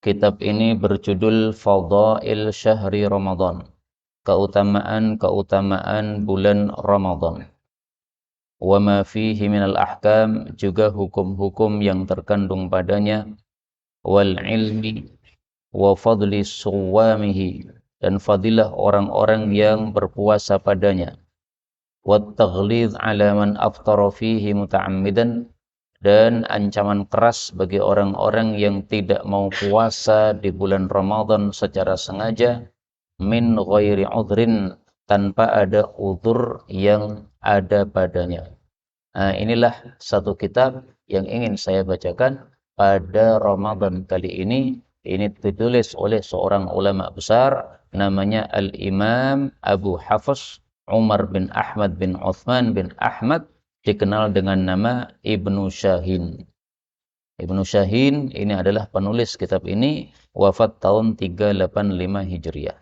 Kitab ini berjudul Fadail Syahri Ramadan, keutamaan-keutamaan bulan Ramadan. Wa ma fihi minal ahkam, juga hukum-hukum yang terkandung padanya, wal ilmi wa fadli suwamihi, dan fadilah orang-orang yang berpuasa padanya, wat taghlidz ala man aftara fihi muta'ammidan, dan ancaman keras bagi orang-orang yang tidak mau puasa di bulan Ramadan secara sengaja, min ghairi udhrin, tanpa ada uzur yang ada padanya. Nah, inilah satu kitab yang ingin saya bacakan pada Ramadan kali ini. Ini ditulis oleh seorang ulama besar, namanya Al-Imam Abu Hafs Umar bin Ahmad bin Uthman bin Ahmad, dikenal dengan nama Ibnu Syahin. Ibnu Syahin ini adalah penulis kitab ini, wafat tahun 385 Hijriah.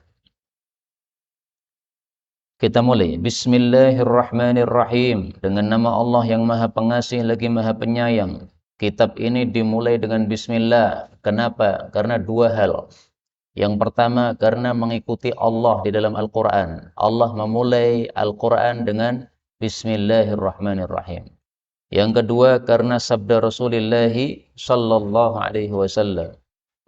Kita mulai. Bismillahirrahmanirrahim. Dengan nama Allah yang Maha Pengasih lagi Maha Penyayang. Kitab ini dimulai dengan bismillah. Kenapa? Karena dua hal. Yang pertama, karena mengikuti Allah di dalam Al-Quran. Allah memulai Al-Quran dengan bismillahirrahmanirrahim. Yang kedua, karena sabda Rasulullah sallallahu alaihi wasallam.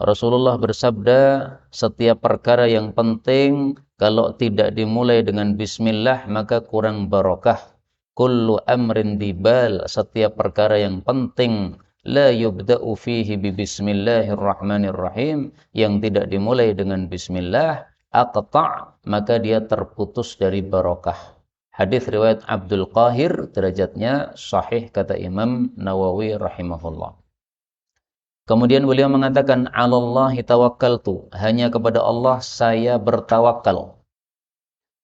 Rasulullah bersabda, setiap perkara yang penting kalau tidak dimulai dengan bismillah maka kurang barokah. Kullu amrin dibal, setiap perkara yang penting la yubda'u fihi bi bismillahirrahmanirrahim, yang tidak dimulai dengan bismillah, aqta', maka dia terputus dari barokah. Hadis riwayat Abdul Qahir, derajatnya sahih kata Imam Nawawi rahimahullah. Kemudian beliau mengatakan, "'Alallahi tawakkaltu", hanya kepada Allah saya bertawakal.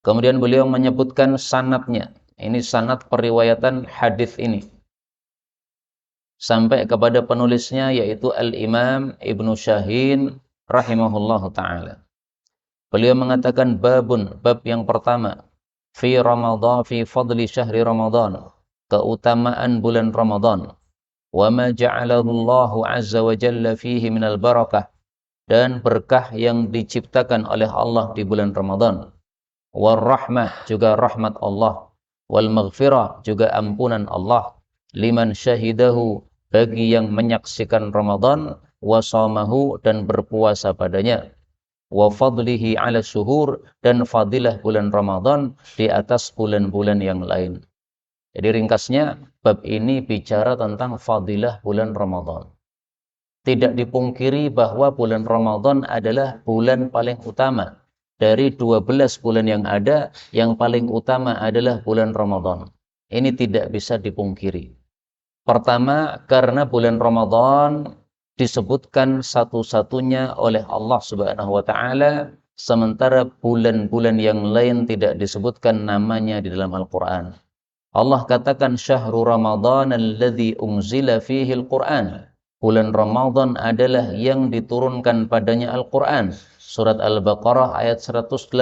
Kemudian beliau menyebutkan sanadnya. Ini sanad periwayatan hadis ini sampai kepada penulisnya, yaitu Al-Imam Ibnu Syahin rahimahullahu taala. Beliau mengatakan, babun, bab yang pertama, fi Ramadan, fi fadli syahri Ramadan, keutamaan bulan Ramadan. Wa ma ja'alahu Allahu azza wa jalla fihi minal barakah, dan berkah yang diciptakan oleh Allah di bulan Ramadan. War rahmah, juga rahmat Allah. Wal maghfirah, juga ampunan Allah. Liman syahidahu, bagi yang menyaksikan Ramadan. Wa shamahu, dan berpuasa padanya. Wa fadlihi ala syuhur, dan fadilah bulan Ramadan di atas bulan-bulan yang lain. Jadi ringkasnya, bab ini bicara tentang fadilah bulan Ramadan. Tidak dipungkiri bahwa bulan Ramadan adalah bulan paling utama. Dari 12 bulan yang ada, yang paling utama adalah bulan Ramadan. Ini tidak bisa dipungkiri. Pertama, karena bulan Ramadan disebutkan satu-satunya oleh Allah Subhanahu wa taala, sementara bulan-bulan yang lain tidak disebutkan namanya di dalam Al-Qur'an. Allah katakan, syahrul Ramadan alladzi unzila fihi al-Qur'an. Bulan Ramadan adalah yang diturunkan padanya Al-Qur'an. Surat Al-Baqarah ayat 185.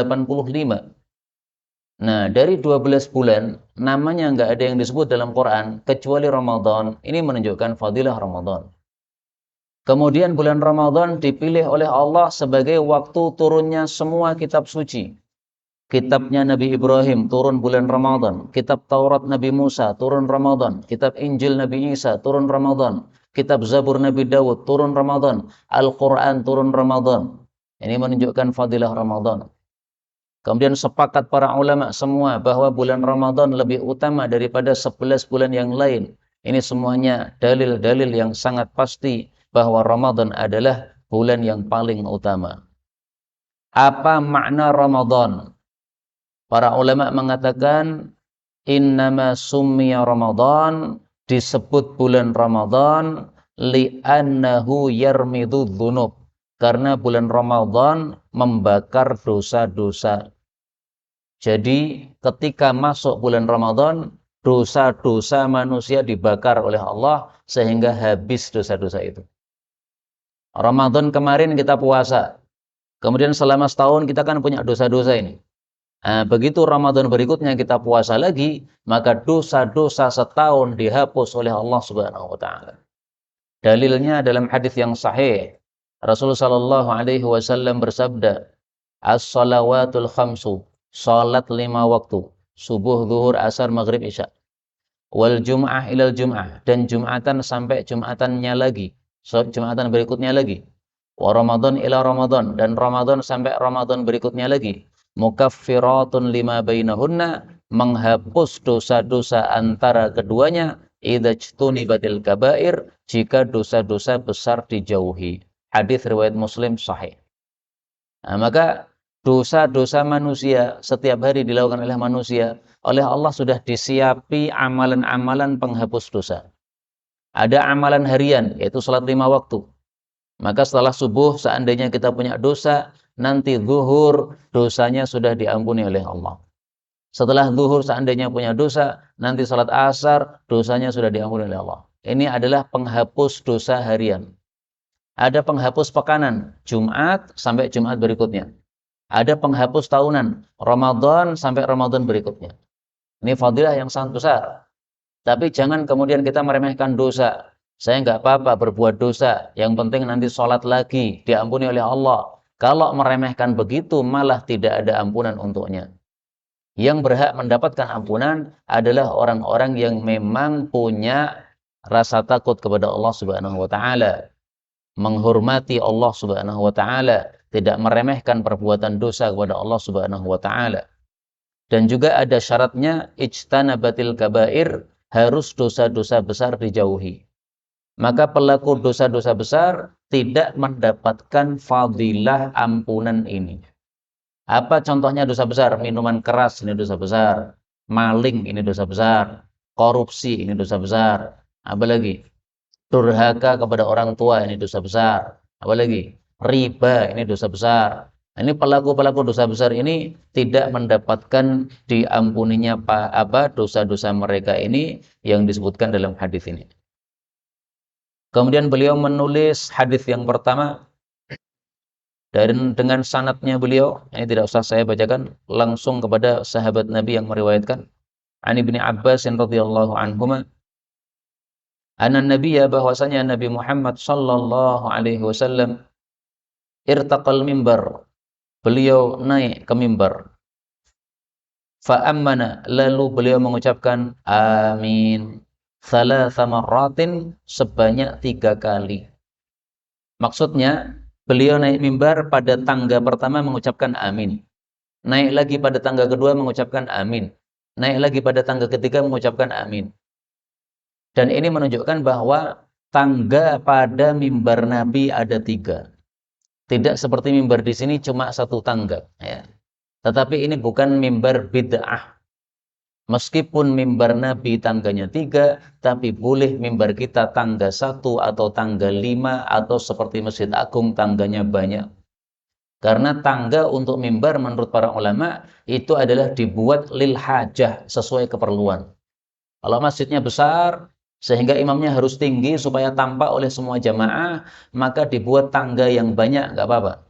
Nah, dari 12 bulan, namanya nggak ada yang disebut dalam Quran, kecuali Ramadan. Ini menunjukkan fadilah Ramadan. Kemudian bulan Ramadan dipilih oleh Allah sebagai waktu turunnya semua kitab suci. Kitabnya Nabi Ibrahim turun bulan Ramadan. Kitab Taurat Nabi Musa turun Ramadan. Kitab Injil Nabi Isa turun Ramadan. Kitab Zabur Nabi Dawud turun Ramadan. Al-Quran turun Ramadan. Ini menunjukkan fadilah Ramadan. Kemudian sepakat para ulama semua bahwa bulan Ramadan lebih utama daripada 11 bulan yang lain. Ini semuanya dalil-dalil yang sangat pasti bahwa Ramadan adalah bulan yang paling utama. Apa makna Ramadan? Para ulama mengatakan, innama summiya Ramadan, disebut bulan Ramadan, li'annahu yarmidu dhunub, karena bulan Ramadan membakar dosa-dosa. Jadi ketika masuk bulan Ramadan, dosa-dosa manusia dibakar oleh Allah sehingga habis dosa-dosa itu. Ramadan kemarin kita puasa, kemudian selama setahun kita kan punya dosa-dosa ini. Nah, begitu Ramadan berikutnya kita puasa lagi, maka dosa-dosa setahun dihapus oleh Allah Subhanahu wa taala. Dalilnya dalam hadis yang sahih Rasulullah Shallallahu Alaihi Wasallam bersabda, as-salawatul khamsu, salat 5 waktu, subuh, zuhur, asar, maghrib, isya. Wal jum'ah ilal jum'ah, dan jum'atan sampai jum'atannya lagi, jum'atan berikutnya lagi. Wa ramadan ila ramadan, dan ramadan sampai ramadan berikutnya lagi. Mukaffiratun lima bainahunna, menghapus dosa-dosa antara keduanya. Idza jtunibatil kabair, jika dosa-dosa besar dijauhi. Hadis riwayat Muslim sahih. Nah, maka dosa-dosa manusia setiap hari dilakukan oleh manusia, oleh Allah sudah disiapi amalan-amalan penghapus dosa. Ada amalan harian, yaitu salat 5 waktu. Maka setelah subuh, seandainya kita punya dosa, nanti zuhur, dosanya sudah diampuni oleh Allah. Setelah zuhur, seandainya punya dosa, nanti salat asar, dosanya sudah diampuni oleh Allah. Ini adalah penghapus dosa harian. Ada penghapus pekanan, Jumat sampai Jumat berikutnya. Ada penghapus tahunan, Ramadan sampai Ramadan berikutnya. Ini fadilah yang sangat besar. Tapi jangan kemudian kita meremehkan dosa. Saya nggak apa-apa berbuat dosa, yang penting nanti sholat lagi, diampuni oleh Allah. Kalau meremehkan begitu, malah tidak ada ampunan untuknya. Yang berhak mendapatkan ampunan adalah orang-orang yang memang punya rasa takut kepada Allah Subhanahu wa Ta'ala, menghormati Allah Subhanahu wa Ta'ala, tidak meremehkan perbuatan dosa kepada Allah Subhanahu wa Ta'ala. Dan juga ada syaratnya, ijtanabatil kabair, harus dosa-dosa besar dijauhi. Maka pelaku dosa-dosa besar tidak mendapatkan fadilah ampunan ini. Apa contohnya dosa besar? Minuman keras ini dosa besar, maling ini dosa besar, korupsi ini dosa besar, apalagi durhaka kepada orang tua ini dosa besar, apalagi riba ini dosa besar. Ini pelaku-pelaku dosa besar ini tidak mendapatkan diampuninya dosa-dosa mereka ini yang disebutkan dalam hadis ini. Kemudian beliau menulis hadis yang pertama dan dengan sanadnya beliau, ini tidak usah saya bacakan, langsung kepada sahabat Nabi yang meriwayatkan. An Ibnu Abbas radhiyallahu anhuma, anna nabiyya, bahwasanya Nabi Muhammad sallallahu alaihi wasallam, irtaqal mimbar, beliau naik ke mimbar. Fa ammana, lalu beliau mengucapkan amin thalatha marratin, sebanyak 3 kali. Maksudnya beliau naik mimbar pada tangga pertama mengucapkan amin, naik lagi pada tangga kedua mengucapkan amin, naik lagi pada tangga ketiga mengucapkan amin. Dan ini menunjukkan bahwa tangga pada mimbar Nabi ada 3. Tidak seperti mimbar di sini cuma 1 tangga, ya. Tetapi ini bukan mimbar bid'ah. Meskipun mimbar Nabi tangganya 3, tapi boleh mimbar kita tangga 1 atau tangga 5, atau seperti Masjid Agung tangganya banyak. Karena tangga untuk mimbar menurut para ulama itu adalah dibuat lil hajah, sesuai keperluan. Kalau masjidnya besar sehingga imamnya harus tinggi supaya tampak oleh semua jamaah, maka dibuat tangga yang banyak, nggak apa-apa.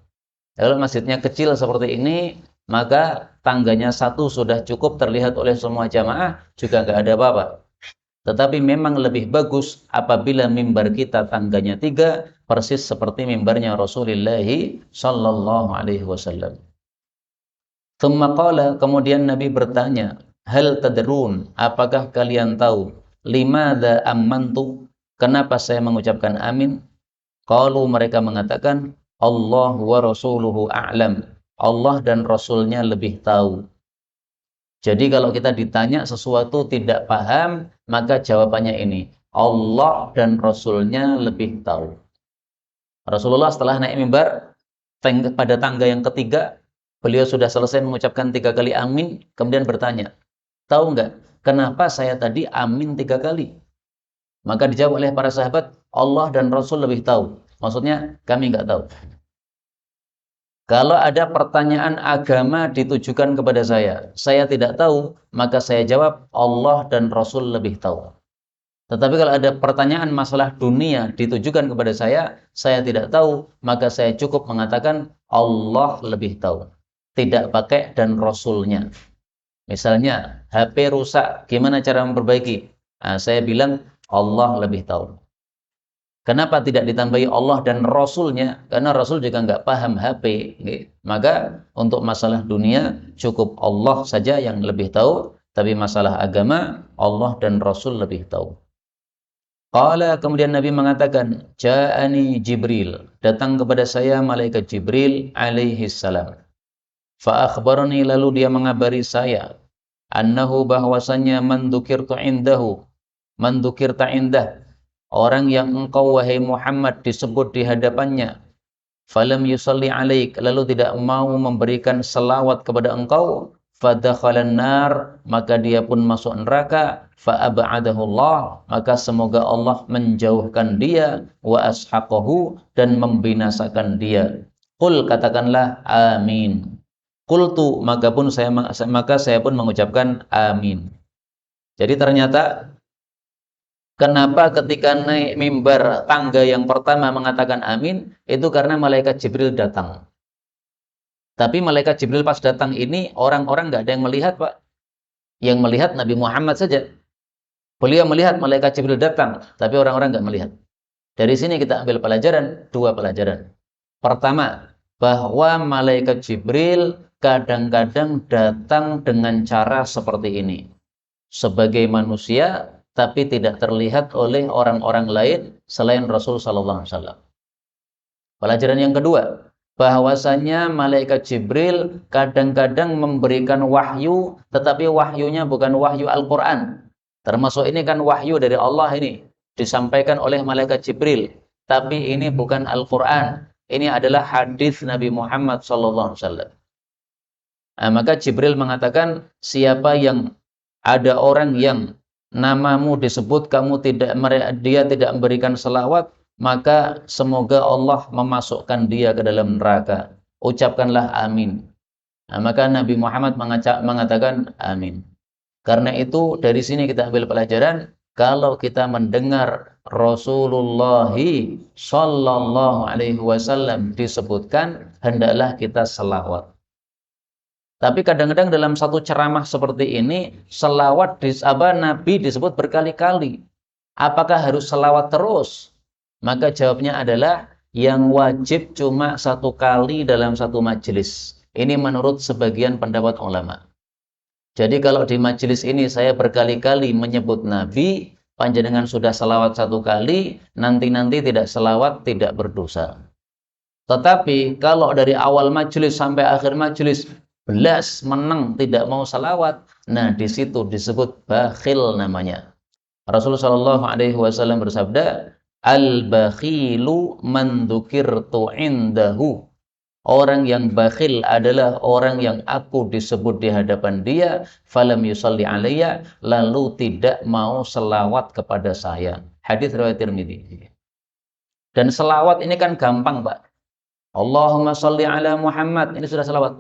Kalau masjidnya kecil seperti ini, maka tangganya 1 sudah cukup terlihat oleh semua jamaah, juga nggak ada apa-apa. Tetapi memang lebih bagus apabila mimbar kita tangganya 3, persis seperti mimbarnya Rasulullah sallallahu alaihi wasallam. Tsumma qala, kemudian Nabi bertanya, hal tadrun, apakah kalian tahu, limadza amantu, kenapa saya mengucapkan amin? Qalu, mereka mengatakan, Allah wa rasuluhu a'lam, Allah dan Rasulnya lebih tahu. Jadi kalau kita ditanya sesuatu tidak paham, maka jawabannya ini, Allah dan Rasulnya lebih tahu. Rasulullah setelah naik mimbar pada tangga yang ketiga, beliau sudah selesai mengucapkan 3 kali amin, kemudian bertanya, tahu nggak kenapa saya tadi amin 3 kali? Maka dijawab oleh para sahabat, Allah dan Rasul lebih tahu. Maksudnya kami nggak tahu. Kalau ada pertanyaan agama ditujukan kepada saya tidak tahu, maka saya jawab Allah dan Rasul lebih tahu. Tetapi kalau ada pertanyaan masalah dunia ditujukan kepada saya tidak tahu, maka saya cukup mengatakan Allah lebih tahu. Tidak pakai dan Rasulnya. Misalnya HP rusak, gimana cara memperbaiki? Nah, saya bilang Allah lebih tahu. Kenapa tidak ditambahi Allah dan Rasulnya? Karena Rasul juga nggak paham HP. Maka untuk masalah dunia cukup Allah saja yang lebih tahu. Tapi masalah agama Allah dan Rasul lebih tahu. Qala, kemudian Nabi mengatakan, Ja'ani Jibril. Datang kepada saya malaikat Jibril alaihi salam. Fa akhbarani, lalu dia mengabari saya. Annahu, bahwasannya man dzukirtu indahu. Man dzukirta indah. Orang yang engkau wahai Muhammad disebut di hadapannya, falam yusalli alaik, lalu tidak mau memberikan selawat kepada engkau, fadakhalan nar, maka dia pun masuk neraka, fa'aba'adahu Allah, maka semoga Allah menjauhkan dia, wa ashaqahu, dan membinasakan dia. Qul, katakanlah amin. Qultu, maka saya pun mengucapkan amin. Jadi ternyata kenapa ketika naik mimbar tangga yang pertama mengatakan amin, itu karena malaikat Jibril datang. Tapi malaikat Jibril pas datang ini, orang-orang nggak ada yang melihat, Pak. Yang melihat Nabi Muhammad saja. Beliau melihat malaikat Jibril datang, tapi orang-orang nggak melihat. Dari sini kita ambil pelajaran, dua pelajaran. Pertama, bahwa malaikat Jibril kadang-kadang datang dengan cara seperti ini. Sebagai manusia, tapi tidak terlihat oleh orang-orang lain selain Rasul sallallahu alaihi wasallam. Pelajaran yang kedua, bahwasanya malaikat Jibril kadang-kadang memberikan wahyu, tetapi wahyunya bukan wahyu Al-Qur'an. Termasuk ini kan wahyu dari Allah ini, disampaikan oleh malaikat Jibril, tapi ini bukan Al-Qur'an. Ini adalah hadis Nabi Muhammad sallallahu alaihi wasallam. Maka Jibril mengatakan, siapa yang ada orang yang namamu disebut, dia tidak memberikan selawat, maka semoga Allah memasukkan dia ke dalam neraka. Ucapkanlah amin. Maka Nabi Muhammad mengatakan amin. Karena itu dari sini kita ambil pelajaran, kalau kita mendengar Rasulullah sallallahu alaihi wasallam disebutkan, hendaklah kita selawat. Tapi kadang-kadang dalam satu ceramah seperti ini, selawat Nabi disebut berkali-kali. Apakah harus selawat terus? Maka jawabnya adalah yang wajib cuma satu kali dalam satu majelis. Ini menurut sebagian pendapat ulama. Jadi kalau di majelis ini saya berkali-kali menyebut Nabi, panjenengan sudah selawat satu kali, nanti-nanti tidak selawat, tidak berdosa. Tetapi kalau dari awal majelis sampai akhir majelis, belas menang tidak mau salawat, nah di situ disebut bakhil namanya. Rasulullah Shallallahu Alaihi Wasallam bersabda, al-bakhilu man dzukirtu indahu. Orang yang bakhil adalah orang yang aku disebut di hadapan dia, falam yusalli alayya, lalu tidak mau selawat kepada saya. Hadis riwayat Tirmidzi. Dan selawat ini kan gampang, Pak. Allahumma sholli ala Muhammad, ini sudah selawat.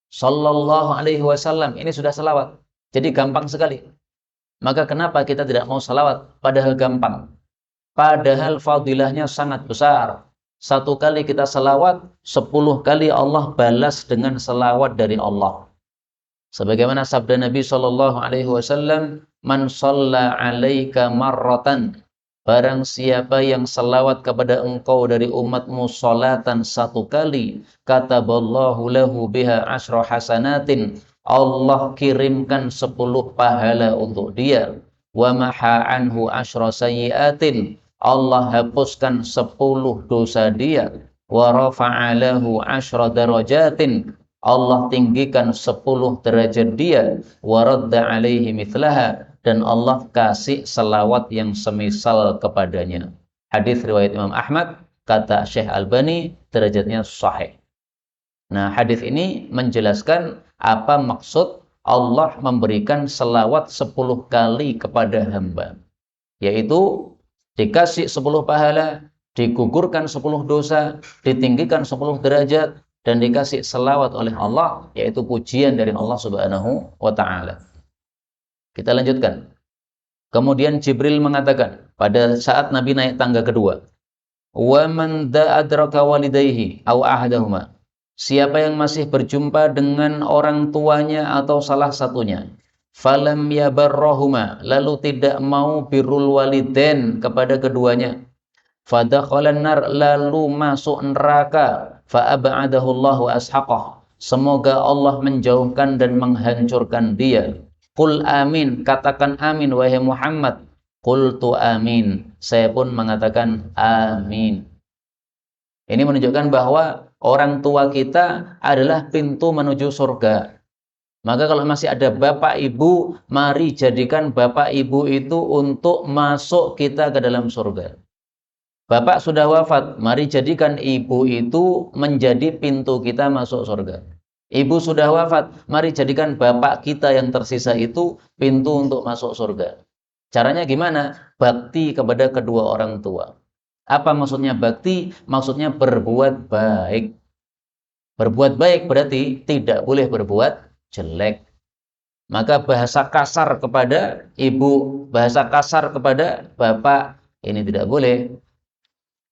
Sallallahu alaihi wasallam, ini sudah selawat. Jadi gampang sekali. Maka kenapa kita tidak mau selawat? Padahal gampang. Padahal fadilahnya sangat besar. Satu kali kita selawat, 10 kali Allah balas dengan selawat dari Allah. Sebagaimana sabda Nabi sallallahu alaihi wasallam, man shalla alaika marratan, barang siapa yang selawat kepada engkau dari umatmu sholatan satu kali, kataballahu lahu biha asyra hasanatin, Allah kirimkan 10 pahala untuk dia. Wa maha anhu asyra sayyiatin, Allah hapuskan 10 dosa dia. Wa rafa'a lahu asyra darajatin, Allah tinggikan 10 derajat dia. Wa radda alaihi mithlaha, dan Allah kasih selawat yang semisal kepadanya. Hadis riwayat Imam Ahmad, kata Syekh Albani, derajatnya sahih. Nah, hadis ini menjelaskan apa maksud Allah memberikan selawat 10 kali kepada hamba. Yaitu dikasih 10 pahala, digugurkan 10 dosa, ditinggikan 10 derajat, dan dikasih selawat oleh Allah, yaitu pujian dari Allah Subhanahu wa ta'ala. Kita lanjutkan. Kemudian Jibril mengatakan pada saat Nabi naik tangga kedua, wa man adraka walidayhi aw ahadahuma, siapa yang masih berjumpa dengan orang tuanya atau salah satunya, falam yabarrahuma, lalu tidak mau birrul walidain kepada keduanya, fadakhalan nar, lalu masuk neraka, fa'ab'adahu Allahu ashaqah, semoga Allah menjauhkan dan menghancurkan dia. Qul amin, katakan amin wahai Muhammad. Qultu amin, saya pun mengatakan amin. Ini menunjukkan bahwa orang tua kita adalah pintu menuju surga. Maka kalau masih ada bapak ibu, mari jadikan bapak ibu itu untuk masuk kita ke dalam surga. Bapak sudah wafat, mari jadikan ibu itu menjadi pintu kita masuk surga. Ibu sudah wafat, mari jadikan bapak kita yang tersisa itu pintu untuk masuk surga. Caranya gimana? Bakti kepada kedua orang tua. Apa maksudnya bakti? Maksudnya berbuat baik. Berbuat baik berarti tidak boleh berbuat jelek. Maka bahasa kasar kepada ibu, bahasa kasar kepada bapak, ini tidak boleh.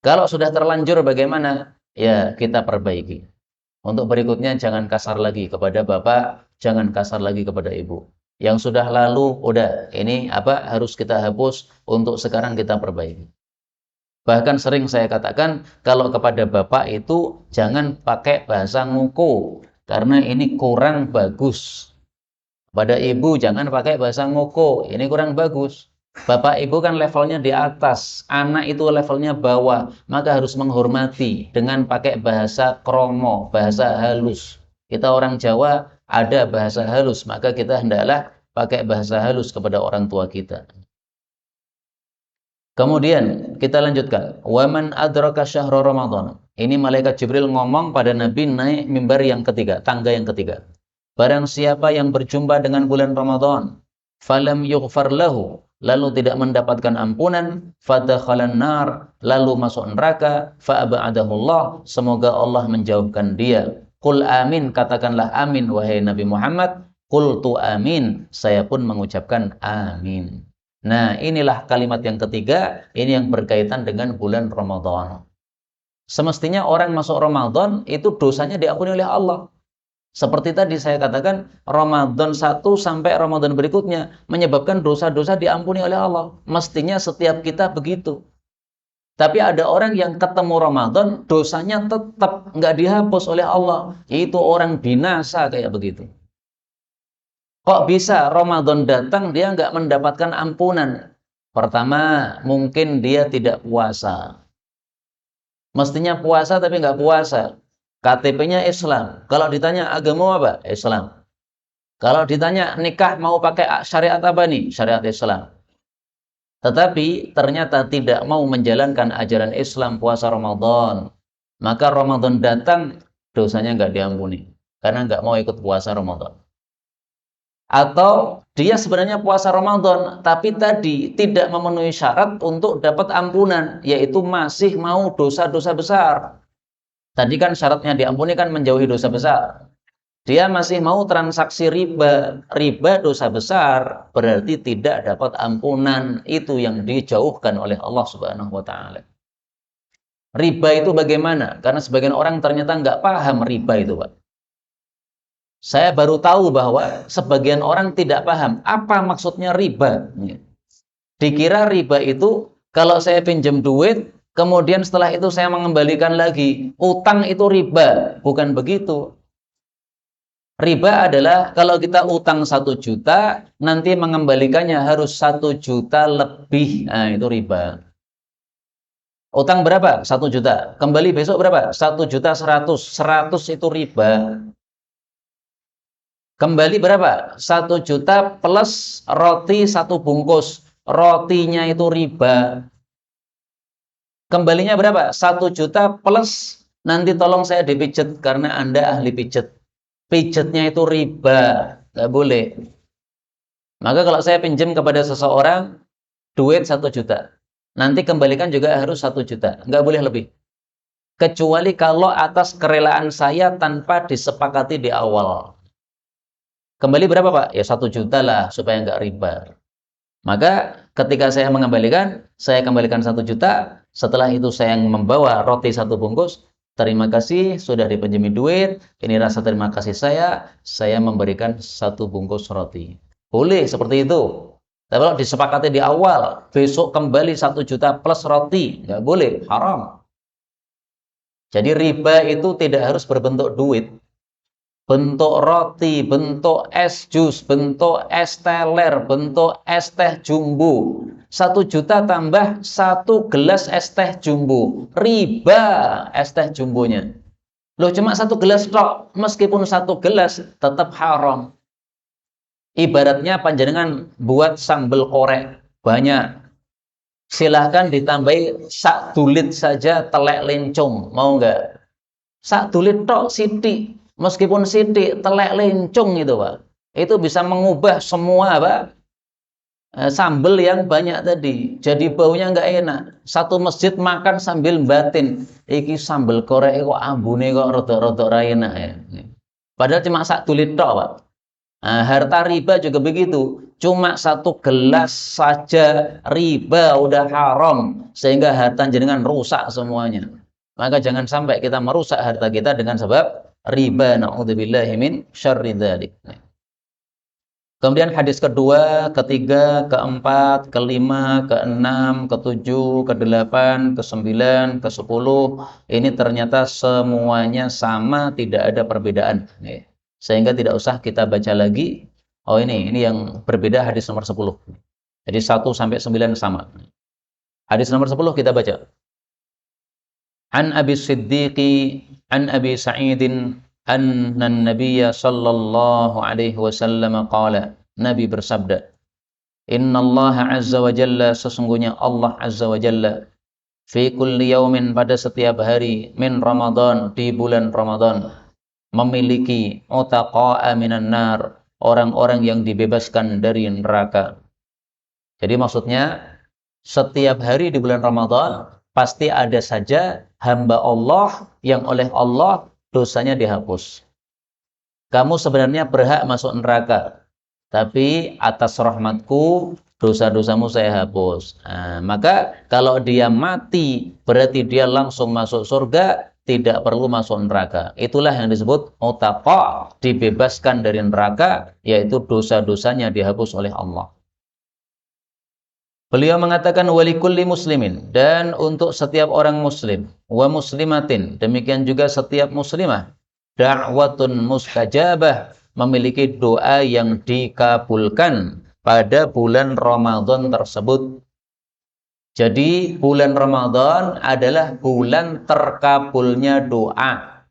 Kalau sudah terlanjur bagaimana? Ya, kita perbaiki. Untuk berikutnya jangan kasar lagi kepada bapak, jangan kasar lagi kepada ibu. Yang sudah lalu, udah, ini harus kita hapus, untuk sekarang kita perbaiki. Bahkan sering saya katakan, kalau kepada bapak itu jangan pakai bahasa ngoko, karena ini kurang bagus. Pada ibu jangan pakai bahasa ngoko, ini kurang bagus. Bapak ibu kan levelnya di atas, anak itu levelnya bawah, maka harus menghormati dengan pakai bahasa kromo, bahasa halus. Kita orang Jawa ada bahasa halus, maka kita hendaklah pakai bahasa halus kepada orang tua kita. Kemudian kita lanjutkan, waman adraka syahra Ramadan. Ini malaikat Jibril ngomong pada Nabi naik mimbar yang ketiga, tangga yang ketiga. Barang siapa yang berjumpa dengan bulan Ramadan, falam yughfar lahu, lalu tidak mendapatkan ampunan, fadakhalan nar, lalu masuk neraka, fa'ab'adahu Allah, semoga Allah menjauhkan dia. Qul amin, katakanlah amin wahai Nabi Muhammad. Qultu amin, saya pun mengucapkan amin. Nah, inilah kalimat yang ketiga, ini yang berkaitan dengan bulan Ramadan. Semestinya orang masuk Ramadan itu dosanya diampuni oleh Allah. Seperti tadi saya katakan, Ramadan 1 sampai Ramadan berikutnya menyebabkan dosa-dosa diampuni oleh Allah. Mestinya setiap kita begitu. Tapi ada orang yang ketemu Ramadan, dosanya tetap nggak dihapus oleh Allah. Itu orang binasa kayak begitu. Kok bisa Ramadan datang dia nggak mendapatkan ampunan? Pertama, mungkin dia tidak puasa. Mestinya puasa tapi nggak puasa. KTP-nya Islam. Kalau ditanya agama apa? Islam. Kalau ditanya nikah mau pakai syariat apa nih? Syariat Islam. Tetapi ternyata tidak mau menjalankan ajaran Islam puasa Ramadan. Maka Ramadan datang, dosanya nggak diampuni. Karena nggak mau ikut puasa Ramadan. Atau dia sebenarnya puasa Ramadan, tapi tadi tidak memenuhi syarat untuk dapat ampunan, yaitu masih mau dosa-dosa besar. Tadi kan syaratnya diampuni kan menjauhi dosa besar. Dia masih mau transaksi riba. Riba dosa besar, berarti tidak dapat ampunan. Itu yang dijauhkan oleh Allah Subhanahu wa Ta'ala. Riba itu bagaimana? Karena sebagian orang ternyata nggak paham riba itu, Pak. Saya baru tahu bahwa sebagian orang tidak paham apa maksudnya riba. Dikira riba itu kalau saya pinjam duit, kemudian setelah itu saya mengembalikan lagi. Utang itu riba. Bukan begitu. Riba adalah kalau kita utang 1 juta, nanti mengembalikannya harus 1 juta lebih. Nah, itu riba. Utang berapa? 1 juta. Kembali besok berapa? 1.100.000. 100 itu riba. Kembali berapa? 1 juta plus roti 1 bungkus. Rotinya itu riba. Kembalinya berapa? 1 juta plus, nanti tolong saya dipijet karena Anda ahli pijet. Pijetnya itu riba. Nggak boleh. Maka kalau saya pinjam kepada seseorang, duit 1 juta. Nanti kembalikan juga harus 1 juta. Nggak boleh lebih. Kecuali kalau atas kerelaan saya tanpa disepakati di awal. Kembali berapa, Pak? Ya 1 juta lah, supaya nggak riba. Maka ketika saya mengembalikan, saya kembalikan 1 juta. Setelah itu saya membawa roti 1 bungkus. Terima kasih sudah dipinjami duit. Ini rasa terima kasih saya memberikan 1 bungkus roti. Boleh seperti itu. Tapi kalau disepakati di awal, besok kembali 1 juta plus roti, nggak boleh, haram. Jadi riba itu tidak harus berbentuk duit. Bentuk roti, bentuk es jus, bentuk es teler, bentuk es teh jumbo. 1 juta tambah 1 gelas es teh jumbo. Riba es teh jumbonya. Loh, cuma 1 gelas tok, meskipun 1 gelas tetap haram. Ibaratnya panjenengan buat sambal korek banyak, silahkan ditambahi sak dulit saja telek lencung, mau nggak? Sak dulit tok sidik, meskipun sidik telek lencung itu Pak, itu bisa mengubah semua Pak, sambal yang banyak tadi, jadi baunya nggak enak. Satu masjid makan sambil batin, iki sambal korek kok ambune kok rodok-rodok ra enak ya. Padahal cuma sak dulit tok Pak. Nah, harta riba juga begitu. Cuma 1 gelas saja riba udah haram, sehingga harta jenengan rusak semuanya. Maka jangan sampai kita merusak harta kita dengan sebab riba. Na'udzubillahi min syarri dzalik. Kemudian hadis kedua, ketiga, keempat, kelima, keenam, ketujuh, kedelapan, kesembilan, kesepuluh. Ini ternyata semuanya sama, tidak ada perbedaan. Sehingga tidak usah kita baca lagi. Oh, ini yang berbeda hadis nomor 10. Jadi 1 sampai 9 sama. Hadis nomor 10 kita baca. An Abi Siddiqi an Abi Sa'idin anna an-nabiyya sallallahu alaihi wasallam qala. Nabi bersabda, Innallaha azza wa jalla, sesungguhnya Allah azza wa jalla, fi kulli yaumin, pada setiap hari, min Ramadan, di bulan Ramadan, memiliki utaqa'a minan nar, orang-orang yang dibebaskan dari neraka. Jadi maksudnya setiap hari di bulan Ramadan pasti ada saja hamba Allah yang oleh Allah dosanya dihapus. Kamu sebenarnya berhak masuk neraka, tapi atas rahmatku dosa-dosamu saya hapus. Nah, maka kalau dia mati berarti dia langsung masuk surga, tidak perlu masuk neraka. Itulah yang disebut utaqa, dibebaskan dari neraka, yaitu dosa-dosanya dihapus oleh Allah. Beliau mengatakan walikulli muslimin, dan untuk setiap orang muslim, wa muslimatin, demikian juga setiap muslimah, da'watun mustajabah, memiliki doa yang dikabulkan pada bulan Ramadan tersebut. Jadi bulan Ramadan adalah bulan terkabulnya doa.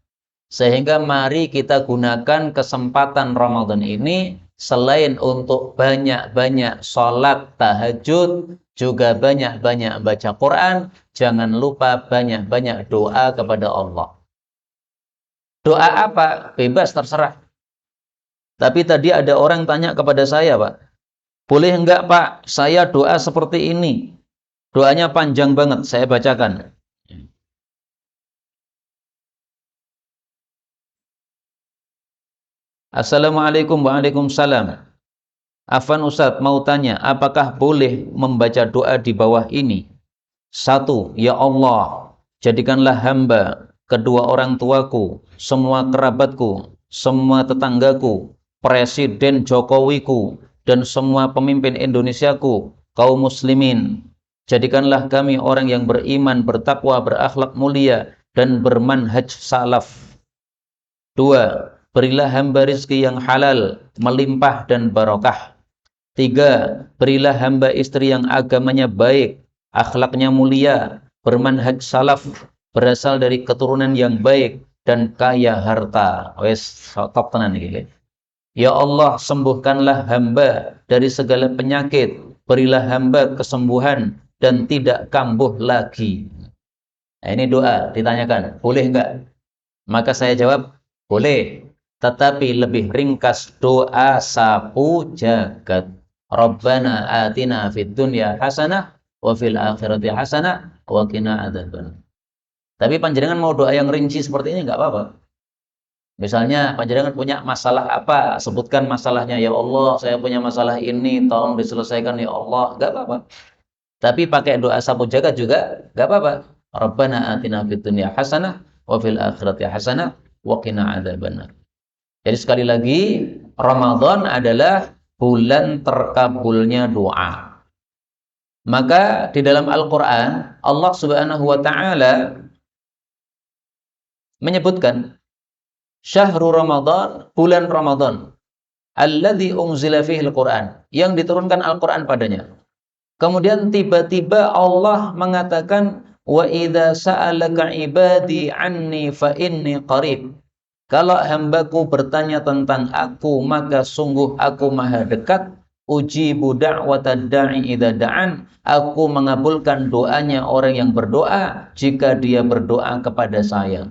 Sehingga mari kita gunakan kesempatan Ramadan ini, selain untuk banyak-banyak sholat tahajud, juga banyak-banyak baca Quran, jangan lupa banyak-banyak doa kepada Allah. Doa apa? Bebas, terserah. Tapi tadi ada orang tanya kepada saya, Pak, boleh enggak Pak, saya doa seperti ini. Doanya panjang banget, saya bacakan. Assalamualaikum. Waalaikumsalam. Afwan Ustadz, mau tanya, apakah boleh membaca doa di bawah ini? 1. Ya Allah, jadikanlah hamba, kedua orang tuaku, semua kerabatku, semua tetanggaku, Presiden Jokowiku, dan semua pemimpin Indonesiaku, kaum muslimin. Jadikanlah kami orang yang beriman, bertakwa, berakhlak mulia, dan bermanhaj salaf. 2. Berilah hamba rizki yang halal, melimpah dan barokah. 3. Berilah hamba istri yang agamanya baik, akhlaknya mulia, bermanhaj salaf, berasal dari keturunan yang baik, dan kaya harta. Wes, top tenan iki. Ya Allah, sembuhkanlah hamba dari segala penyakit, berilah hamba kesembuhan dan tidak kambuh lagi. Nah, ini doa ditanyakan, boleh enggak? Maka saya jawab, boleh. Tetapi lebih ringkas doa sapu jagat. Rabbana atina fid dunya hasanah wa fil akhirati hasanah wa qina adzabannar. Tapi panjenengan mau doa yang rinci seperti ini enggak apa-apa. Misalnya panjenengan punya masalah apa, sebutkan masalahnya, ya Allah, saya punya masalah ini, tolong diselesaikan ya Allah, enggak apa-apa. Tapi pakai doa sapu jagat juga enggak apa-apa. Rabbana atina fid dunya hasanah wa fil akhirati hasanah wa qina adzabannar. Jadi sekali lagi, Ramadan adalah bulan terkabulnya doa. Maka di dalam Al-Quran Allah Subhanahu wa Ta'ala menyebutkan syahrul Ramadan, bulan Ramadan, alladzi unzila fihil Quran, yang diturunkan Al-Quran padanya. Kemudian tiba-tiba Allah mengatakan wa idza sa'alaka ibadi anni fa inni qarib. Kalau hambaku bertanya tentang aku, maka sungguh aku maha dekat. Ujibu da'watad da'i idza da'an. Aku mengabulkan doanya orang yang berdoa jika dia berdoa kepada saya.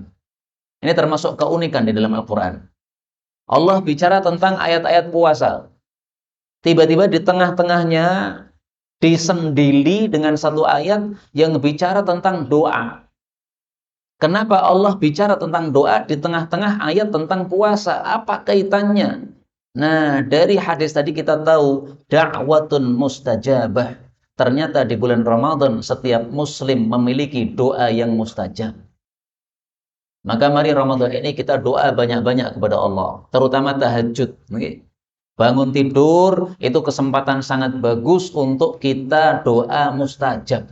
Ini termasuk keunikan di dalam Al-Quran. Allah bicara tentang ayat-ayat puasa. Tiba-tiba di tengah-tengahnya disendili dengan satu ayat yang bicara tentang doa. Kenapa Allah bicara tentang doa di tengah-tengah ayat tentang puasa? Apa kaitannya? Nah, dari hadis tadi kita tahu da'watun mustajabah. Ternyata di bulan Ramadan setiap muslim memiliki doa yang mustajab. Maka mari Ramadan ini kita doa banyak-banyak kepada Allah, terutama tahajud. Bangun tidur itu kesempatan sangat bagus untuk kita doa mustajab.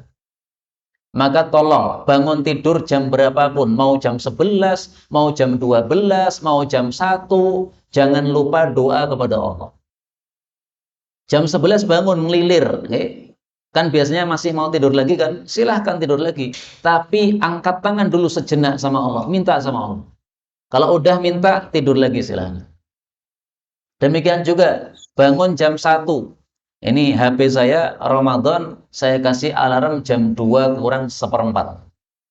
Maka tolong bangun tidur jam berapapun, mau jam 11, mau jam 12, mau jam 1, jangan lupa doa kepada Allah. Jam 11 bangun ngelilir, kan biasanya masih mau tidur lagi kan? Silahkan tidur lagi. Tapi angkat tangan dulu sejenak sama Allah, minta sama Allah. Kalau udah minta, tidur lagi silahkan. Demikian juga bangun jam 1. Ini HP saya Ramadan, saya kasih alarm jam 2 kurang seperempat.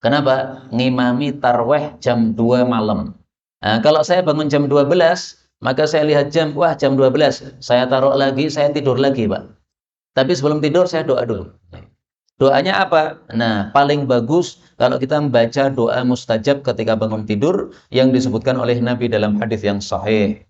Kenapa? Ngimami tarweh jam 2 malam. Nah, kalau saya bangun jam 12, maka saya lihat jam, wah jam 12. Saya taruh lagi, saya tidur lagi, Pak. Tapi sebelum tidur saya doa dulu. Doanya apa? Nah, paling bagus kalau kita membaca doa mustajab ketika bangun tidur yang disebutkan oleh Nabi dalam hadis yang sahih.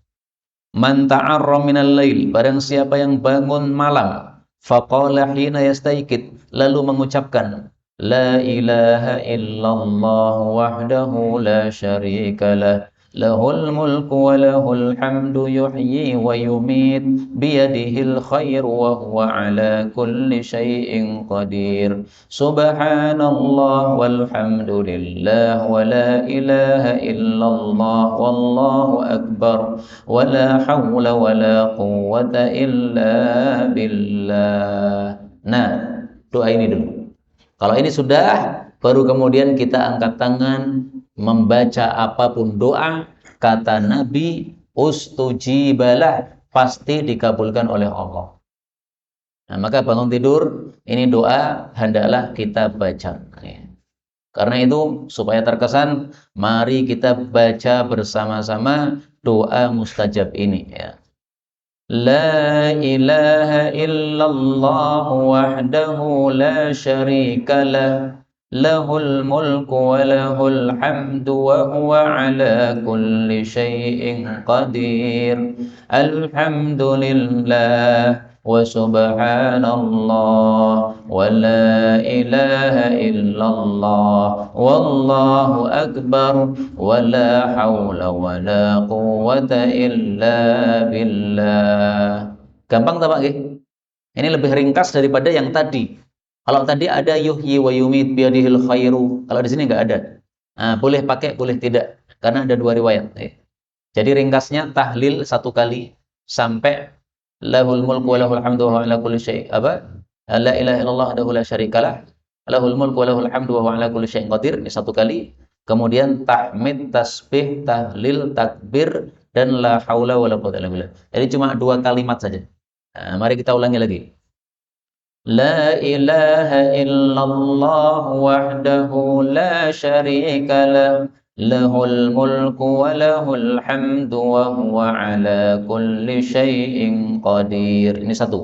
Man ta'arra minal lail, barang siapa yang bangun malam, faqala hina yastayqid, lalu mengucapkan la ilaha illallah wahdahu la syarika lah, lahul mulku wa lahul hamdu yuhyi wa yumit biyadihil khair wa huwa ala kulli syai'in qadir. Subhanallah walhamdulillah wa la ilaha illallah wallahu akbar wa la hawla wa la quwwata illa billah. Nah, doa ini dulu. Kalau ini sudah, baru kemudian kita angkat tangan membaca apapun doa. Kata Nabi, ustujibalah, pasti dikabulkan oleh Allah. Nah, maka bangun tidur, ini doa hendaklah kita baca. Karena itu, supaya terkesan, mari kita baca bersama-sama doa mustajab ini. La ilaha illallah wahdahu la syarika lah, lahul mulku wa lahul hamdu wa huwa ala kulli syai'in qadir. Alhamdulillah wa subhanallah wa la ilaha illallah wallahu akbar wa la hawla wa la quwwata illa billah. Gampang tak Pak? Ini lebih ringkas daripada yang tadi. Kalau tadi ada yuhyi wa yumit biyadihil khairu, kalau di sini nggak ada. Nah, boleh pakai, boleh tidak, karena ada dua riwayat. Jadi ringkasnya tahlil 1 kali sampai lahul mulku wa lahul hamdu wa ala kulli syai' apa? La ilaha illallah wahdahu la syarikalah, lahul mulku wa lahul hamdu wa ala kulli syai'in qadir, ini 1 kali. Kemudian tahmid, tasbih, tahlil, takbir, dan la haula wa la quwwata illa billah. Jadi cuma 2 kalimat saja. Nah, mari kita ulangi lagi. La ilaha illallah wahdahu la syarika lah, lahul mulku wa lahul hamdu wa huwa ala kulli syai'in qadir. Ini 1.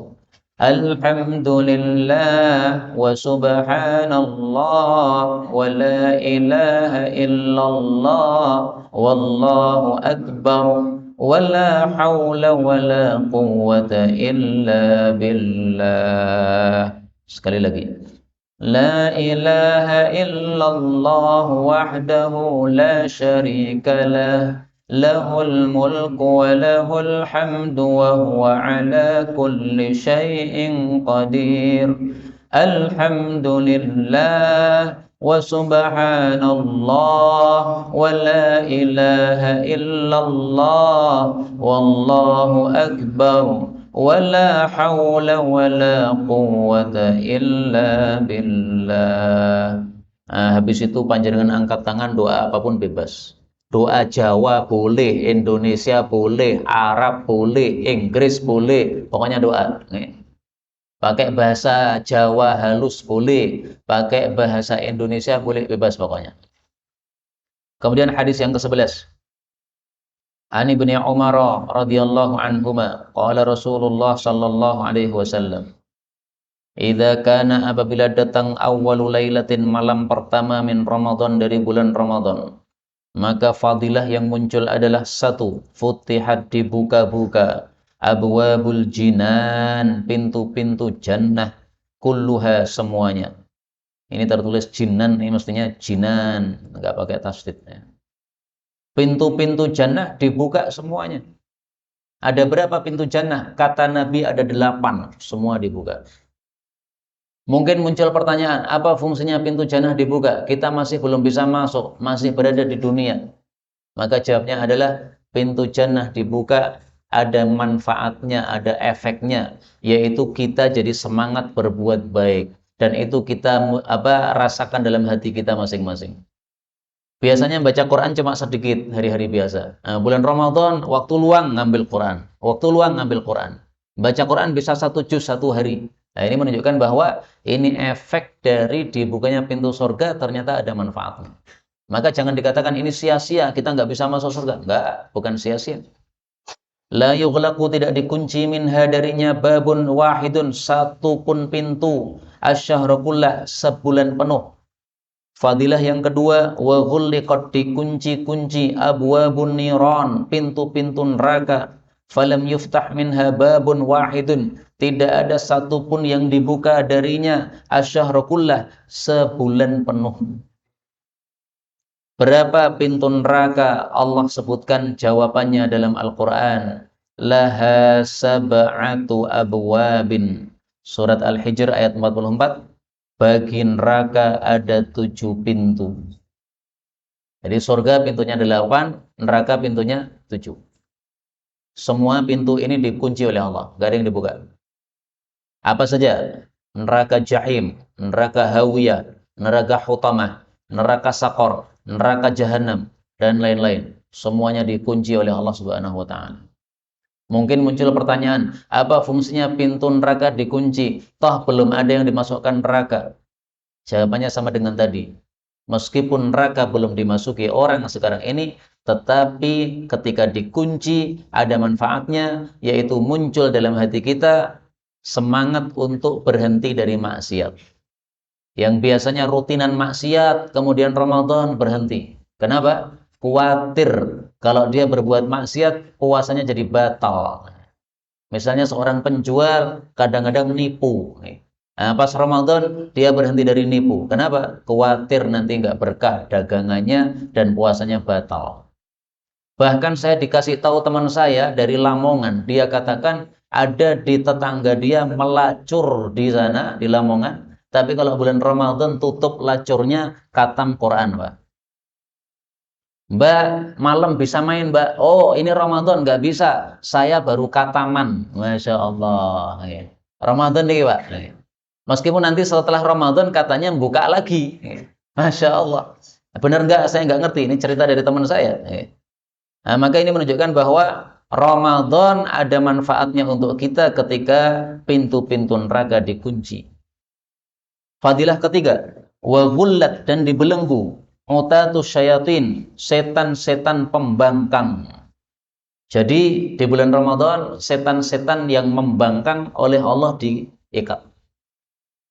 Alhamdulillah wa subhanallah wa la ilaha illallah wallahu akbar wa la hawla wa la quwwata illa billah. Sekali lagi. La ilaha illallah wahdahu la syarika lah, lahul mulku wa lahul hamdu wa huwa ala kulli syai'in qadir. Alhamdulillah wa subhanallah wa la ilaha illallah wallahu akbar wa la hawla wa la quwwata illa billah. Habis itu panjenengan angkat tangan, doa apapun bebas. Doa Jawa boleh, Indonesia boleh, Arab boleh, Inggris boleh, pokoknya doa. Pakai bahasa Jawa halus boleh, pakai bahasa Indonesia boleh, bebas pokoknya. Kemudian hadis yang ke-11. Ani bin Umar radhiyallahu anhuma, qala Rasulullah sallallahu alaihi wasallam, idza kana, apabila datang awwalu lailatin, malam pertama min Ramadan, dari bulan Ramadan, maka fadilah yang muncul adalah satu, futihat, dibuka-buka, abwabul jinan, pintu-pintu jannah, kulluha, semuanya. Ini tertulis jinan, ini mestinya jinan, enggak pakai tasdid ya. Pintu-pintu jannah dibuka semuanya. Ada berapa pintu jannah? Kata Nabi ada 8, semua dibuka. Mungkin muncul pertanyaan, apa fungsinya pintu jannah dibuka? Kita masih belum bisa masuk, masih berada di dunia. Maka jawabnya adalah pintu jannah dibuka, ada manfaatnya, ada efeknya, yaitu kita jadi semangat berbuat baik, dan itu kita rasakan dalam hati kita masing-masing. Biasanya baca Quran cuma sedikit hari-hari biasa. Nah, bulan Ramadan waktu luang ngambil Quran, waktu luang ngambil Quran. Baca Quran bisa 1 juz 1 hari. Nah, ini menunjukkan bahwa ini efek dari dibukanya pintu surga, ternyata ada manfaatnya. Maka jangan dikatakan ini sia-sia, kita nggak bisa masuk surga. Nggak, bukan sia-sia. La yughlaqu, tidak dikunci, minha, darinya, babun wahidun, satu pun pintu, asyahra kullah, sebulan penuh. Fadilah yang kedua, wa ghulliqat, dikunci-kunci, abwabun niran, pintu-pintu neraka, falam yuftah minha babun wahidun, tidak ada satu pun yang dibuka darinya, asyahra kullah, sebulan penuh. Berapa pintu neraka? Allah sebutkan jawabannya dalam Al-Quran. Laha sab'atu abwabin. Surat Al-Hijr ayat 44. Bagi neraka ada 7 pintu. Jadi surga pintunya 8, neraka pintunya 7. Semua pintu ini dikunci oleh Allah, gak ada yang dibuka. Apa saja? Neraka Jahim, neraka Hawiyah, neraka Hutamah, neraka Saqar, neraka Jahanam, dan lain-lain. Semuanya dikunci oleh Allah Subhanahu wa ta'ala. Mungkin muncul pertanyaan, apa fungsinya pintu neraka dikunci? Toh belum ada yang dimasukkan neraka. Jawabannya sama dengan tadi. Meskipun neraka belum dimasuki orang sekarang ini, tetapi ketika dikunci ada manfaatnya, yaitu muncul dalam hati kita semangat untuk berhenti dari maksiat. Yang biasanya rutinan maksiat, kemudian Ramadan berhenti. Kenapa? Khawatir kalau dia berbuat maksiat, puasanya jadi batal. Misalnya seorang penjual kadang-kadang nipu. Nah, pas Ramadan dia berhenti dari nipu. Kenapa? Khawatir nanti nggak berkah dagangannya dan puasanya batal. Bahkan saya dikasih tahu teman saya dari Lamongan, dia katakan ada di tetangga dia melacur di sana, di Lamongan. Tapi kalau bulan Ramadan tutup lacurnya, khatam Quran, Pak. Mbak, malam bisa main, Mbak? Oh, ini Ramadan nggak bisa. Saya baru khataman. Masya Allah. Ramadan nih, Pak. Meskipun nanti setelah Ramadan katanya buka lagi. Masya Allah. Benar nggak? Saya nggak ngerti. Ini cerita dari teman saya. Nah, maka ini menunjukkan bahwa Ramadan ada manfaatnya untuk kita ketika pintu-pintu neraka dikunci. Fadilah ketiga, wa ghullat, dan dibelenggu, utatus syayatin, setan-setan pembangkang. Jadi di bulan Ramadan setan-setan yang membangkang oleh Allah diikat.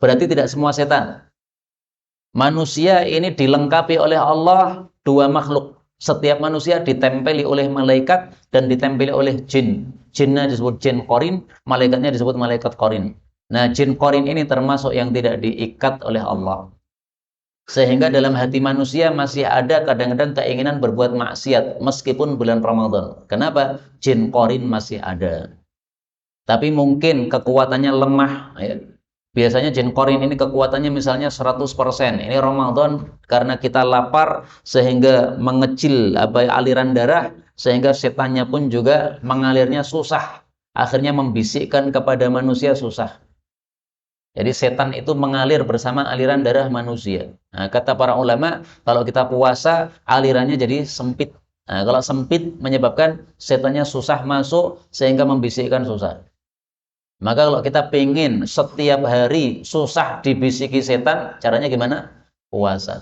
Berarti tidak semua setan. Manusia ini dilengkapi oleh Allah 2 makhluk. Setiap manusia ditempeli oleh malaikat dan ditempeli oleh jin. Jinnya disebut jin qarin, malaikatnya disebut malaikat qarin. Nah, jin qarin ini termasuk yang tidak diikat oleh Allah. Sehingga dalam hati manusia masih ada kadang-kadang keinginan berbuat maksiat meskipun bulan Ramadan. Kenapa? Jin korin masih ada. Tapi mungkin kekuatannya lemah. Ya. Biasanya jin korin ini kekuatannya misalnya 100%. Ini Ramadan karena kita lapar sehingga mengecil aliran darah, sehingga setannya pun juga mengalirnya susah. Akhirnya membisikkan kepada manusia susah. Jadi setan itu mengalir bersama aliran darah manusia. Nah, kata para ulama, kalau kita puasa, alirannya jadi sempit. Nah, kalau sempit menyebabkan setannya susah masuk sehingga membisikkan susah. Maka kalau kita pengen setiap hari susah dibisiki setan, caranya gimana? Puasa.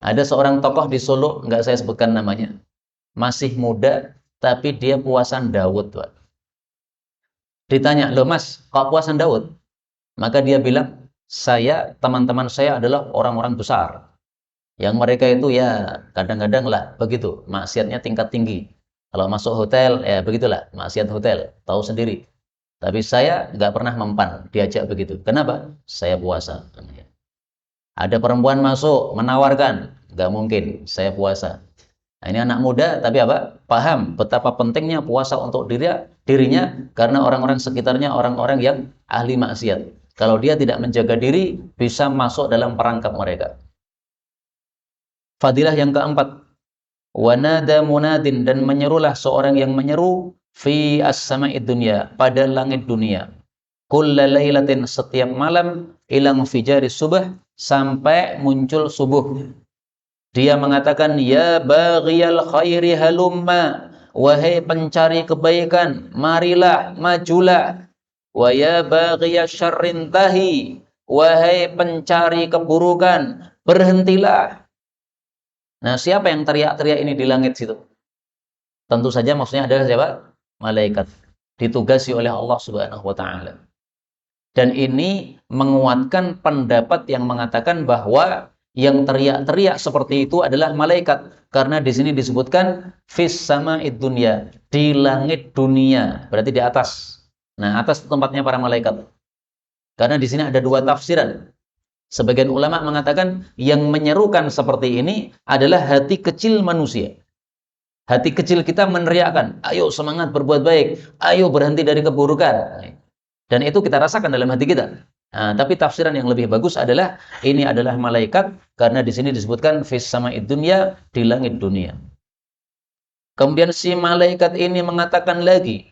Ada seorang tokoh di Solo, nggak saya sebutkan namanya. Masih muda, tapi dia puasan Daud. Pak. Ditanya, loh mas, kok puasan Daud? Maka dia bilang, teman-teman saya adalah orang-orang besar. Yang mereka itu ya kadang-kadang lah begitu, maksiatnya tingkat tinggi. Kalau masuk hotel, ya begitulah, maksiat hotel, tahu sendiri. Tapi saya nggak pernah mempan diajak begitu. Kenapa? Saya puasa. Ada perempuan masuk, menawarkan, nggak mungkin, saya puasa. Nah, ini anak muda, tapi apa? Paham betapa pentingnya puasa untuk dirinya, karena orang-orang sekitarnya orang-orang yang ahli maksiat. Kalau dia tidak menjaga diri, bisa masuk dalam perangkap mereka. Fadilah yang keempat, wanada munadin, dan menyerulah seorang yang menyeru fi as-sama'id dunya, pada langit dunia. Kulla lailatin, setiap malam, ilang fijari subah, sampai muncul subuh. Dia mengatakan, ya baghiyal khairi halumma, wahai pencari kebaikan, marilah, majulah. Wa ya baghiya syarrin tahi, wahai pencari keburukan, berhentilah. Nah, siapa yang teriak-teriak ini di langit situ? Tentu saja maksudnya adalah siapa? Malaikat. Ditugasi oleh Allah Subhanahu wa taala. Dan ini menguatkan pendapat yang mengatakan bahwa yang teriak-teriak seperti itu adalah malaikat, karena di sini disebutkan fis sama'id dunya, di langit dunia, berarti di atas. Nah, atas tempatnya para malaikat. Karena di sini ada dua tafsiran. Sebagian ulama mengatakan yang menyerukan seperti ini adalah hati kecil manusia. Hati kecil kita meneriakkan, ayo semangat berbuat baik, ayo berhenti dari keburukan. Dan itu kita rasakan dalam hati kita. Nah, tapi tafsiran yang lebih bagus adalah ini adalah malaikat, karena di sini disebutkan fis sama'id dunya, di langit dunia. Kemudian si malaikat ini mengatakan lagi,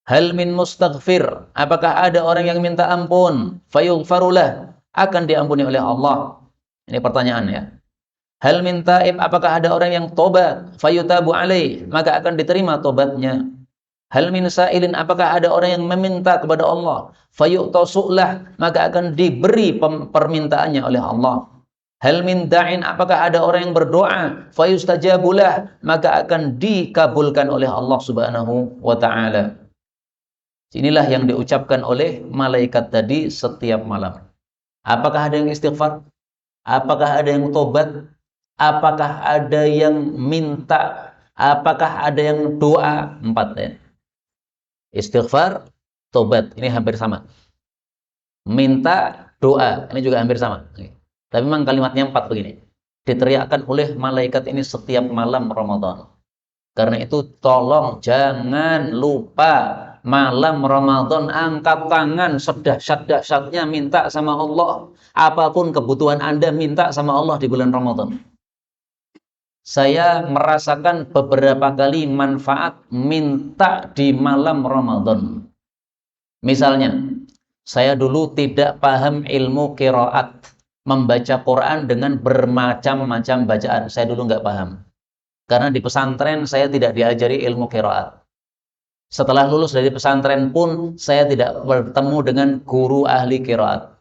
hal min mustaghfir, apakah ada orang yang minta ampun, fayughfarulah, akan diampuni oleh Allah. Ini pertanyaan ya. Hal min taib, apakah ada orang yang tobat, fayutabu alaih, maka akan diterima tobatnya. Hal min sa'ilin, apakah ada orang yang meminta kepada Allah, fayu'tasu'lah, maka akan diberi permintaannya oleh Allah. Hal min da'in, apakah ada orang yang berdoa, fayustajabulah, maka akan dikabulkan oleh Allah Subhanahu wa ta'ala. Inilah yang diucapkan oleh malaikat tadi setiap malam. Apakah ada yang istighfar? Apakah ada yang tobat? Apakah ada yang minta? Apakah ada yang doa? 4 ya. Istighfar, tobat, ini hampir sama. Minta, doa, ini juga hampir sama. Tapi memang kalimatnya 4 begini. Diteriakkan oleh malaikat ini setiap malam Ramadan. Karena itu tolong jangan lupa malam Ramadan angkat tangan sedahsyat-dahsyatnya minta sama Allah. Apapun kebutuhan Anda minta sama Allah di bulan Ramadan. Saya merasakan beberapa kali manfaat minta di malam Ramadan. Misalnya, saya dulu tidak paham ilmu qiraat, membaca Quran dengan bermacam-macam bacaan. Saya dulu nggak paham. Karena di pesantren saya tidak diajari ilmu qiraat. Setelah lulus dari pesantren pun saya tidak bertemu dengan guru ahli qiraat.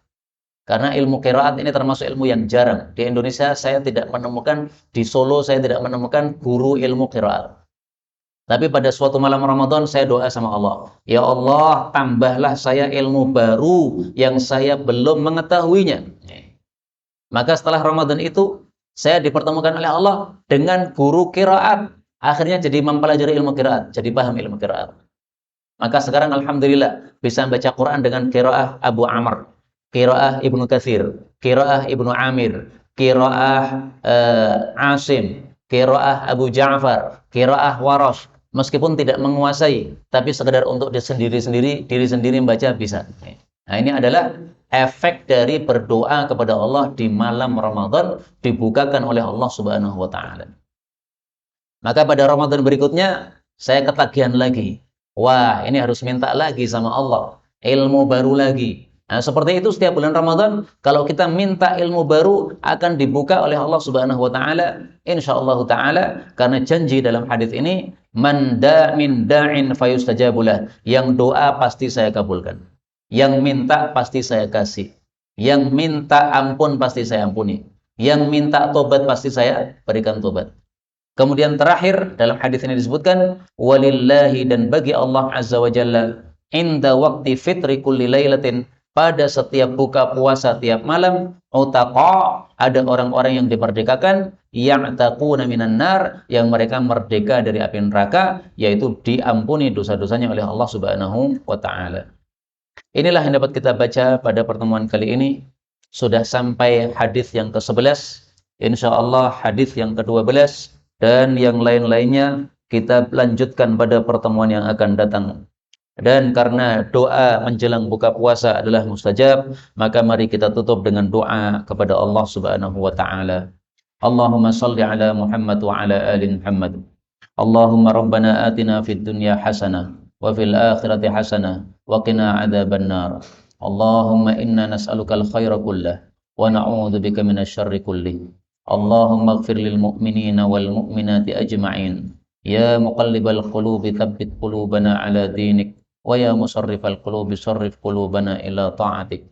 Karena ilmu qiraat ini termasuk ilmu yang jarang. Di Indonesia saya tidak menemukan, di Solo saya tidak menemukan guru ilmu qiraat. Tapi pada suatu malam Ramadan saya doa sama Allah. Ya Allah, tambahlah saya ilmu baru yang saya belum mengetahuinya. Maka setelah Ramadan itu, saya dipertemukan oleh Allah dengan guru qiraat. Akhirnya jadi mempelajari ilmu qiraat, jadi paham ilmu qiraat. Maka sekarang alhamdulillah bisa membaca Quran dengan qiraah Abu Amr, qiraah Ibnu Katsir, qiraah Ibnu Amir, qiraah Asim, qiraah Abu Ja'far, qiraah Warash. Meskipun tidak menguasai, tapi sekedar untuk diri sendiri membaca bisa. Nah, ini adalah efek dari berdoa kepada Allah di malam Ramadan dibukakan oleh Allah Subhanahu wa taala. Maka pada Ramadan berikutnya saya ketagihan lagi. Wah, ini harus minta lagi sama Allah, ilmu baru lagi. Nah, seperti itu setiap bulan Ramadan, kalau kita minta ilmu baru akan dibuka oleh Allah Subhanahu wa taala insyaallah taala, karena janji dalam hadis ini, man min da'in fayustajabulah, yang doa pasti saya kabulkan. Yang minta pasti saya kasih. Yang minta ampun pasti saya ampuni. Yang minta tobat pasti saya berikan tobat. Kemudian terakhir dalam hadis ini disebutkan, walillahi, dan bagi Allah Azza wa Jalla, inda waqti fitri kulli lailatin, pada setiap buka puasa tiap malam, utaqa, ada orang-orang yang dimerdekakan, yang taquna minan nar, yang mereka merdeka dari api neraka, yaitu diampuni dosa-dosanya oleh Allah Subhanahu wa taala. Inilah yang dapat kita baca pada pertemuan kali ini. Sudah sampai hadis yang ke-11. Insyaallah hadis yang ke-12 dan yang lain-lainnya kita lanjutkan pada pertemuan yang akan datang. Dan karena doa menjelang buka puasa adalah mustajab, maka mari kita tutup dengan doa kepada Allah Subhanahu wa taala. Allahumma shalli ala Muhammad wa ala ali Muhammad. Allahumma rabbana atina fid dunya hasanah wa fil akhirati hasanah wa qina adzaban nar. Allahumma inna nas'alukal khaira kullah wa na'udzu bika minasy syarri kullih. Allahumma ighfir lil mu'minina wal mu'minati ajma'in. Ya muqallibal qulubi tsabbit qulubana ala dinik. Wa ya musarrifal qulubi sarrif qulubana ila ta'atik.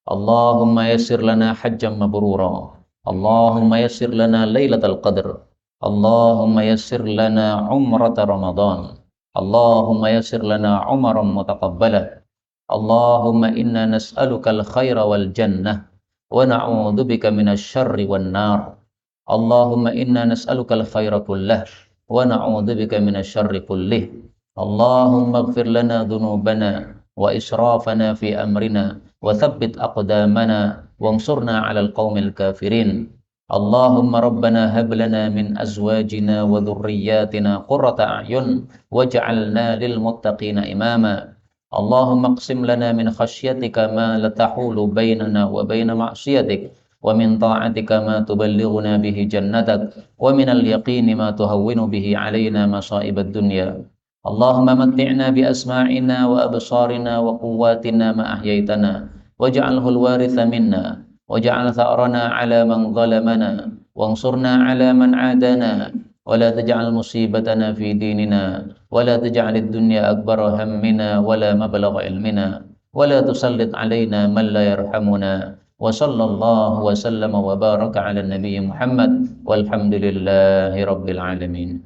Allahumma yassir lana hajjan mabrura. Allahumma yassir lana lailatal qadr. Allahumma yassir lana umrata Ramadan. Allahumma yassir lana umran mutaqabbalah. Allahumma inna nas'alukal khaira wal jannah wa na'udzu bika minasy syarri wan nar. Allahumma inna nas'alukal khaira kullah wa na'udzu bika minasy syarri kullih. Allahumma ighfir lana dhunubana wa israfana fi amrina wa thabbit aqdamana wansurna 'alal qaumil kafirin. Allahumma rabbana hab lana min azwajina wa dhurriyyatina qurrata a'yun waj'alna lil muttaqina imama. Allahumma aqsim lana min khashyatika ma la tahulu bainana wa baina ma'siyatik, wa min ta'atika ma tuballighuna bihi jannatak, wa min al-yaqini ma tuhawwinu bihi 'alaina masa'ibad dunya. Allahumma matti'na bi asma'ina wa absarina wa quwwatina ma ahyaitana waj'alhu al-waritha minna waj'al tha'rana 'ala man zalamana wansurna 'ala man 'adana wa la taj'al musibatana fi dinina wa la taj'al ad-dunya akbara hammina wa la mablagha ilmina wa la tusallit 'alaina man la yarhamuna. Wa sallallahu wa sallama wa baraka 'ala nabiy Muhammad walhamdulillahi rabbil alamin.